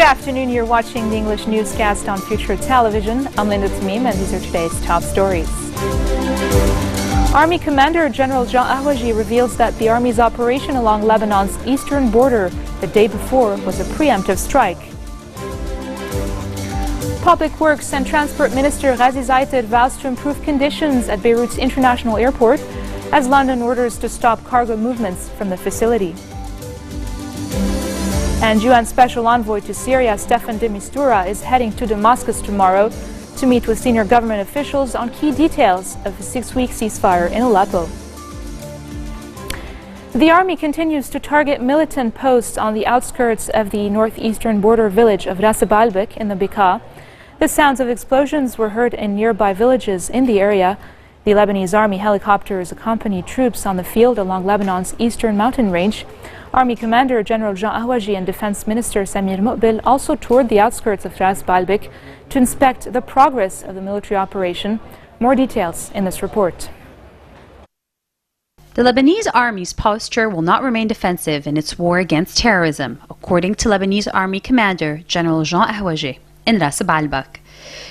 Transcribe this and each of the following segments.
afternoon, you're watching the English newscast on Future Television. I'm Linda Tamim, and these are today's top stories. Army Commander General Jean Ahwaji reveals that the Army's operation along Lebanon's eastern border the day before was a preemptive strike. Public Works and Transport Minister Ghazi Zaited vows to improve conditions at Beirut's International Airport as London orders to stop cargo movements from the facility. And UN Special Envoy to Syria, Staffan de Mistura, is heading to Damascus tomorrow to meet with senior government officials on key details of a 6-week ceasefire in Aleppo. The Army continues to target militant posts on the outskirts of the northeastern border village of Ras Baalbek in the Bekaa. The sounds of explosions were heard in nearby villages in the area. The Lebanese Army helicopters accompany troops on the field along Lebanon's eastern mountain range. Army Commander General Jean Ahwaji and Defense Minister Samir Muqbil also toured the outskirts of Ras Baalbek to inspect the progress of the military operation. More details in this report. The Lebanese Army's posture will not remain defensive in its war against terrorism, according to Lebanese Army Commander General Jean Ahwaji in Ras Baalbek.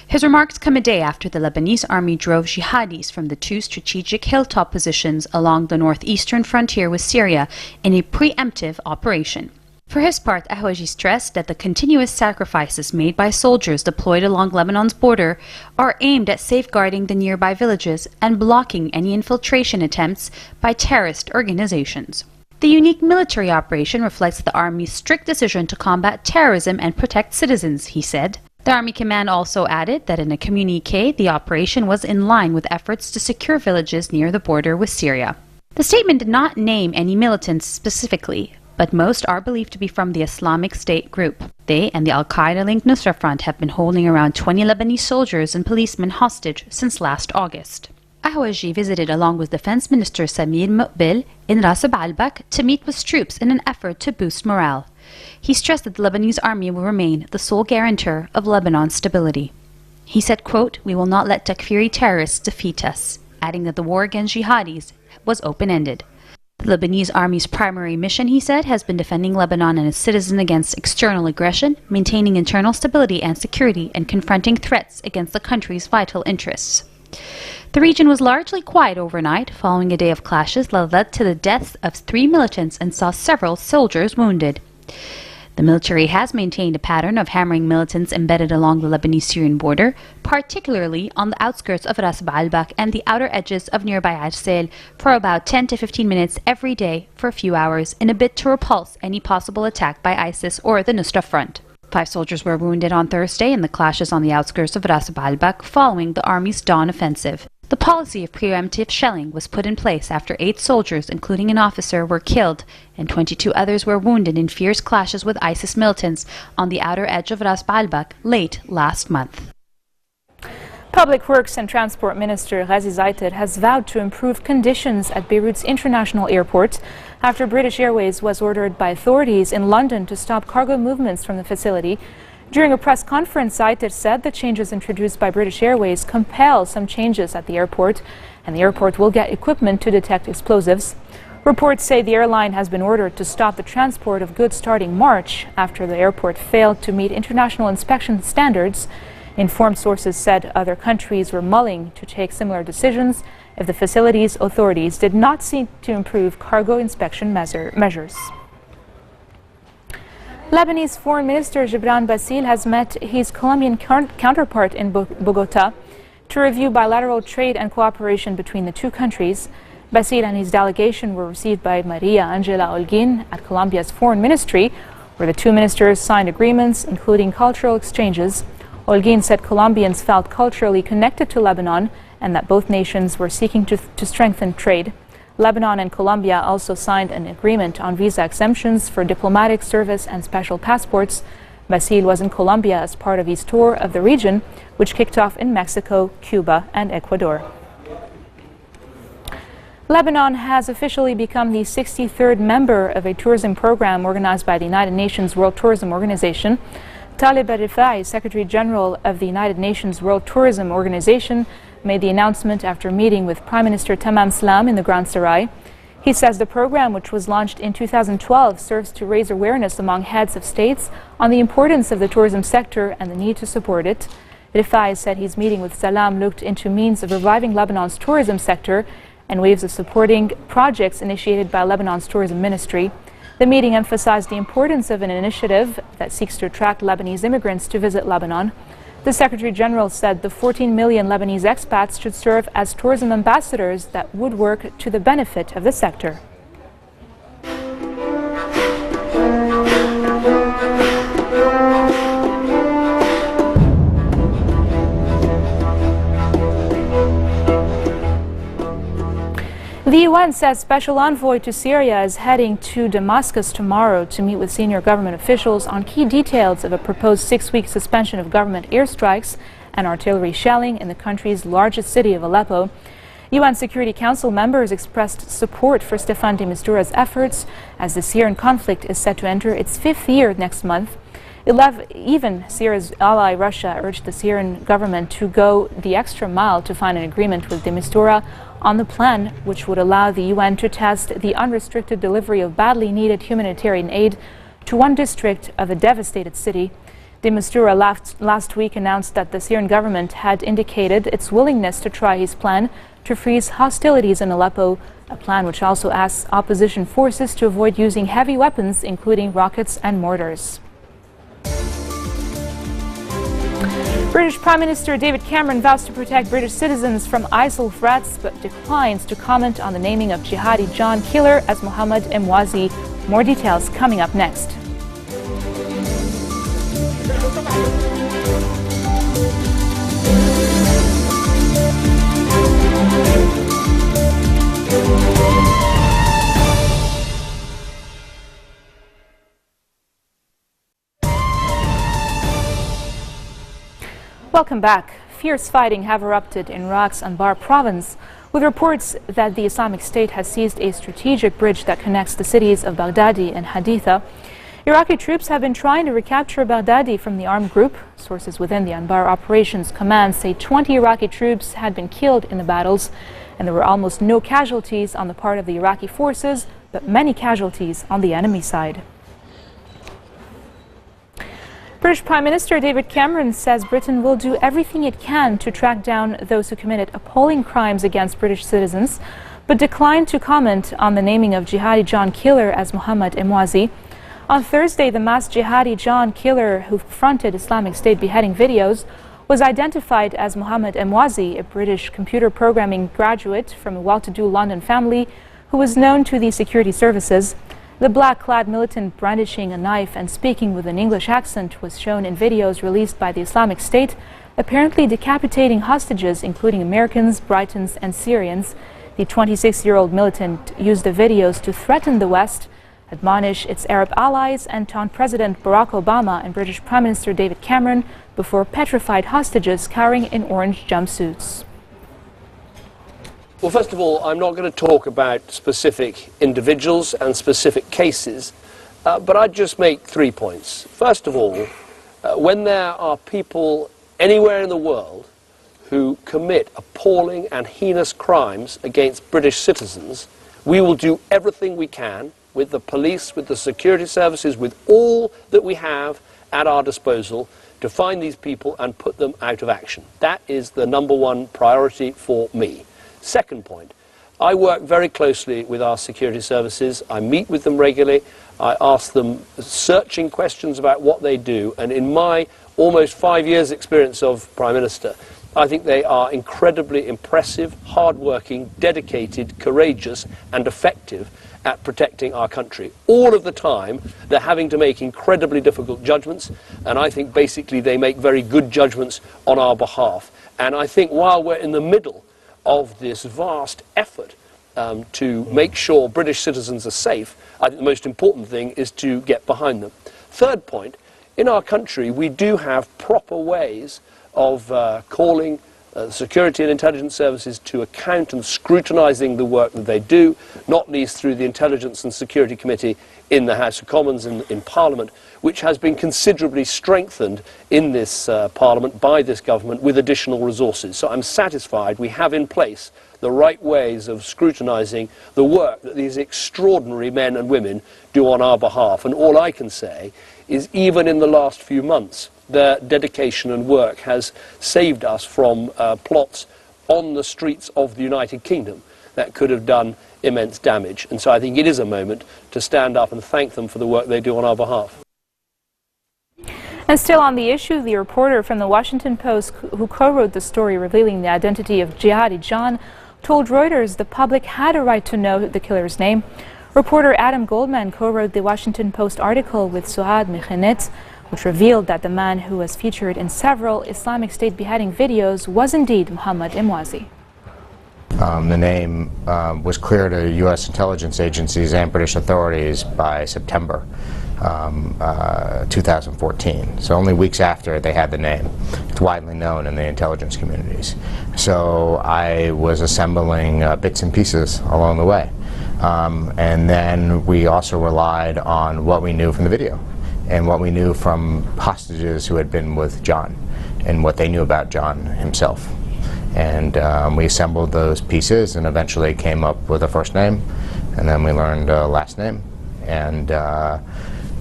His remarks come a day after the Lebanese Army drove jihadis from the two strategic hilltop positions along the northeastern frontier with Syria in a preemptive operation. For his part, Ahwaji stressed that the continuous sacrifices made by soldiers deployed along Lebanon's border are aimed at safeguarding the nearby villages and blocking any infiltration attempts by terrorist organizations. The unique military operation reflects the Army's strict decision to combat terrorism and protect citizens, he said. The Army Command also added that in a communiqué, the operation was in line with efforts to secure villages near the border with Syria. The statement did not name any militants specifically, but most are believed to be from the Islamic State group. They and the Al-Qaeda-linked Nusra Front have been holding around 20 Lebanese soldiers and policemen hostage since last August. Ahwaji visited along with Defense Minister Samir Muqbil in Ras Baalbek to meet with troops in an effort to boost morale. He stressed that the Lebanese Army will remain the sole guarantor of Lebanon's stability. He said, quote, "We will not let Takfiri terrorists defeat us," adding that the war against jihadis was open-ended. The Lebanese Army's primary mission, he said, has been defending Lebanon and its citizens against external aggression, maintaining internal stability and security, and confronting threats against the country's vital interests. The region was largely quiet overnight, following a day of clashes that led to the deaths of 3 militants and saw several soldiers wounded. The military has maintained a pattern of hammering militants embedded along the Lebanese-Syrian border, particularly on the outskirts of Ras Baalbek and the outer edges of nearby Ajsel, for about 10 to 15 minutes every day for a few hours in a bid to repulse any possible attack by ISIS or the Nusra Front. 5 soldiers were wounded on Thursday in the clashes on the outskirts of Ras Baalbek following the Army's dawn offensive. The policy of preemptive shelling was put in place after 8 soldiers, including an officer, were killed and 22 others were wounded in fierce clashes with ISIS militants on the outer edge of Ras Baalbek late last month. Public Works and Transport Minister Ghazi Zaited has vowed to improve conditions at Beirut's International Airport after British Airways was ordered by authorities in London to stop cargo movements from the facility. During a press conference, Zaited said the changes introduced by British Airways compel some changes at the airport, and the airport will get equipment to detect explosives. Reports say the airline has been ordered to stop the transport of goods starting March after the airport failed to meet international inspection standards. Informed sources said other countries were mulling to take similar decisions if the facility's authorities did not seek to improve cargo inspection measures. Lebanese Foreign Minister Gibran Bassil has met his Colombian counterpart in Bogota to review bilateral trade and cooperation between the two countries. Bassil and his delegation were received by Maria Angela Holguin at Colombia's Foreign Ministry, where the two ministers signed agreements, including cultural exchanges. Holguin said Colombians felt culturally connected to Lebanon and that both nations were seeking to strengthen trade. Lebanon and Colombia also signed an agreement on visa exemptions for diplomatic service and special passports. Bassil was in Colombia as part of his tour of the region, which kicked off in Mexico, Cuba, and Ecuador. Lebanon has officially become the 63rd member of a tourism program organized by the United Nations World Tourism Organization. Talib al-Rifai, Secretary General of the United Nations World Tourism Organization, made the announcement after meeting with Prime Minister Tamam Slam in the Grand Sarai. He says the program, which was launched in 2012, serves to raise awareness among heads of states on the importance of the tourism sector and the need to support it. Rifai said his meeting with Salam looked into means of reviving Lebanon's tourism sector and waves of supporting projects initiated by Lebanon's tourism ministry. The meeting emphasized the importance of an initiative that seeks to attract Lebanese immigrants to visit Lebanon. The Secretary General said the 14 million Lebanese expats should serve as tourism ambassadors that would work to the benefit of the sector. The UN says Special Envoy to Syria is heading to Damascus tomorrow to meet with senior government officials on key details of a proposed 6-week suspension of government airstrikes and artillery shelling in the country's largest city of Aleppo. UN Security Council members expressed support for Staffan de Mistura's efforts as the Syrian conflict is set to enter its 5th year next month. Even Syria's ally Russia urged the Syrian government to go the extra mile to find an agreement with de Mistura on the plan which would allow the UN to test the unrestricted delivery of badly needed humanitarian aid to one district of a devastated city. De Mistura last week announced that the Syrian government had indicated its willingness to try his plan to freeze hostilities in Aleppo, a plan which also asks opposition forces to avoid using heavy weapons, including rockets and mortars. British Prime Minister David Cameron vows to protect British citizens from ISIL threats, but declines to comment on the naming of jihadi John killer as Mohammed Emwazi. More details coming up next. Welcome back. Fierce fighting have erupted in Iraq's Anbar province, with reports that the Islamic State has seized a strategic bridge that connects the cities of Baghdadi and Haditha. Iraqi troops have been trying to recapture Baghdadi from the armed group. Sources within the Anbar Operations Command say 20 Iraqi troops had been killed in the battles, and there were almost no casualties on the part of the Iraqi forces, but many casualties on the enemy side. British Prime Minister David Cameron says Britain will do everything it can to track down those who committed appalling crimes against British citizens, but declined to comment on the naming of jihadi John killer as Mohammed Emwazi. On Thursday, the masked jihadi John killer who fronted Islamic State beheading videos was identified as Mohammed Emwazi, a British computer programming graduate from a well-to-do London family who was known to the security services. The black-clad militant brandishing a knife and speaking with an English accent was shown in videos released by the Islamic State, apparently decapitating hostages, including Americans, Britons, and Syrians. The 26-year-old militant used the videos to threaten the West, admonish its Arab allies, and taunt President Barack Obama and British Prime Minister David Cameron before petrified hostages cowering in orange jumpsuits. Well, first of all, I'm not going to talk about specific individuals and specific cases, but I'd just make 3 points. First of all, when there are people anywhere in the world who commit appalling and heinous crimes against British citizens, we will do everything we can with the police, with the security services, with all that we have at our disposal to find these people and put them out of action. That is the #1 priority for me. Second point, I work very closely with our security services. I meet with them regularly. I ask them searching questions about what they do. And in my almost 5 years' experience of Prime Minister, I think they are incredibly impressive, hard-working, dedicated, courageous, and effective at protecting our country. All of the time, they're having to make incredibly difficult judgments, and I think basically they make very good judgments on our behalf. And I think while we're in the middle of this vast effort to make sure British citizens are safe, I think the most important thing is to get behind them. Third point, in our country we do have proper ways of calling security and intelligence services to account and scrutinising the work that they do, not least through the Intelligence and Security Committee in the House of Commons and in Parliament, which has been considerably strengthened in this Parliament by this government with additional resources. So I'm satisfied we have in place the right ways of scrutinizing the work that these extraordinary men and women do on our behalf. And all I can say is, even in the last few months, their dedication and work has saved us from plots on the streets of the United Kingdom that could have done immense damage. And so I think it is a moment to stand up and thank them for the work they do on our behalf. And still on the issue, the reporter from the Washington Post who co-wrote the story revealing the identity of Jihadi John told Reuters the public had a right to know the killer's name. Reporter Adam Goldman co-wrote the Washington Post article with Suad Mikhanet, which revealed that the man who was featured in several Islamic State beheading videos was indeed Muhammad Imwazi. The name was clear to U.S. intelligence agencies and British authorities by September 2014. So only weeks after they had the name. It's widely known in the intelligence communities. So I was assembling bits and pieces along the way. And then we also relied on what we knew from the video and what we knew from hostages who had been with John and what they knew about John himself. And we assembled those pieces and eventually came up with a first name, and then we learned a last name. And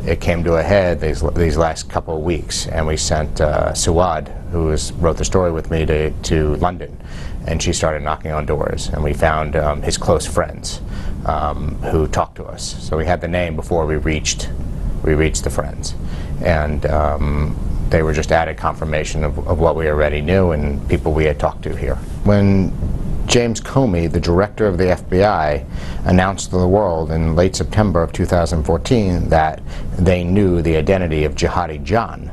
it came to a head these last couple of weeks, and we sent Suad, who wrote the story with me, to London, and she started knocking on doors, and we found his close friends who talked to us. So we had the name before we reached the friends, and they were just added confirmation of what we already knew and people we had talked to here. When James Comey, the director of the FBI, announced to the world in late September of 2014 that they knew the identity of Jihadi John,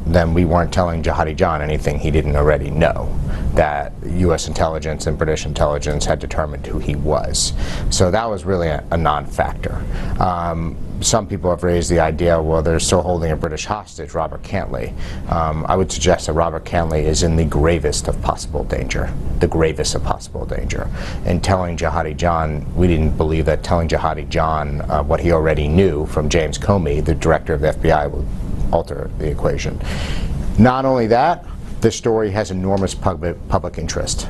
then we weren't telling Jihadi John anything he didn't already know, that U.S. intelligence and British intelligence had determined who he was. So that was really a non-factor. Some people have raised the idea, well, they're still holding a British hostage, Robert Cantley. I would suggest that Robert Cantley is in the gravest of possible danger, the gravest of possible danger. And telling Jihadi John, we didn't believe that telling Jihadi John what he already knew from James Comey, the director of the FBI, would alter the equation. Not only that, this story has enormous public interest.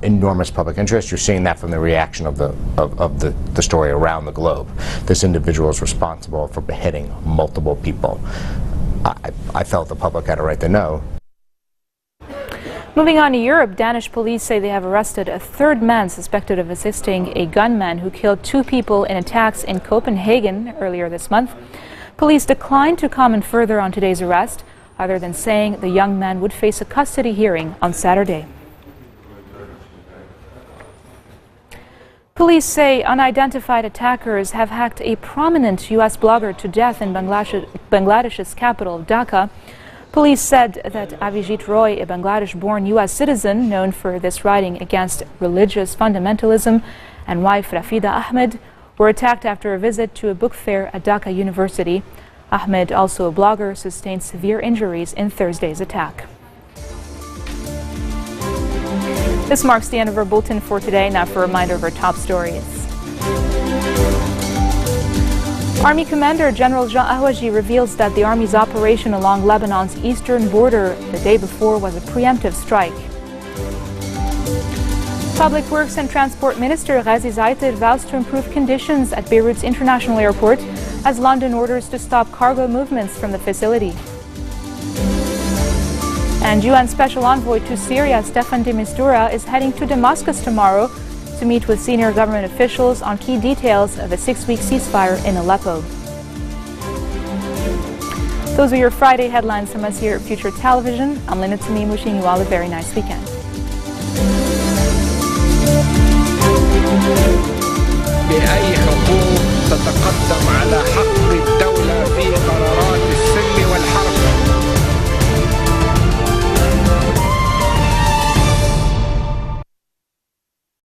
Enormous public interest. You're seeing that from the reaction of the story around the globe. This individual is responsible for beheading multiple people. I felt the public had a right to know. Moving on to Europe, Danish police say they have arrested a third man suspected of assisting a gunman who killed 2 people in attacks in Copenhagen earlier this month. Police declined to comment further on today's arrest, other than saying the young man would face a custody hearing on Saturday. Police say unidentified attackers have hacked a prominent U.S. blogger to death in Bangladesh's capital, Dhaka. Police said that Avijit Roy, a Bangladesh-born U.S. citizen known for this writing against religious fundamentalism, and wife Rafida Ahmed, were attacked after a visit to a book fair at Dhaka University. Ahmed, also a blogger, sustained severe injuries in Thursday's attack. This marks the end of our bulletin for today. Now for a reminder of our top stories. Army Commander General Jean Ahwaji reveals that the Army's operation along Lebanon's eastern border the day before was a preemptive strike. Public Works and Transport Minister Ghazi Zaited vows to improve conditions at Beirut's international airport as London orders to stop cargo movements from the facility. And UN Special Envoy to Syria, Staffan de Mistura, is heading to Damascus tomorrow to meet with senior government officials on key details of a 6-week ceasefire in Aleppo. Those are your Friday headlines from us here at Future Television. I'm Linda Tamim, wishing you all a very nice weekend. بأي حقوق تتقدم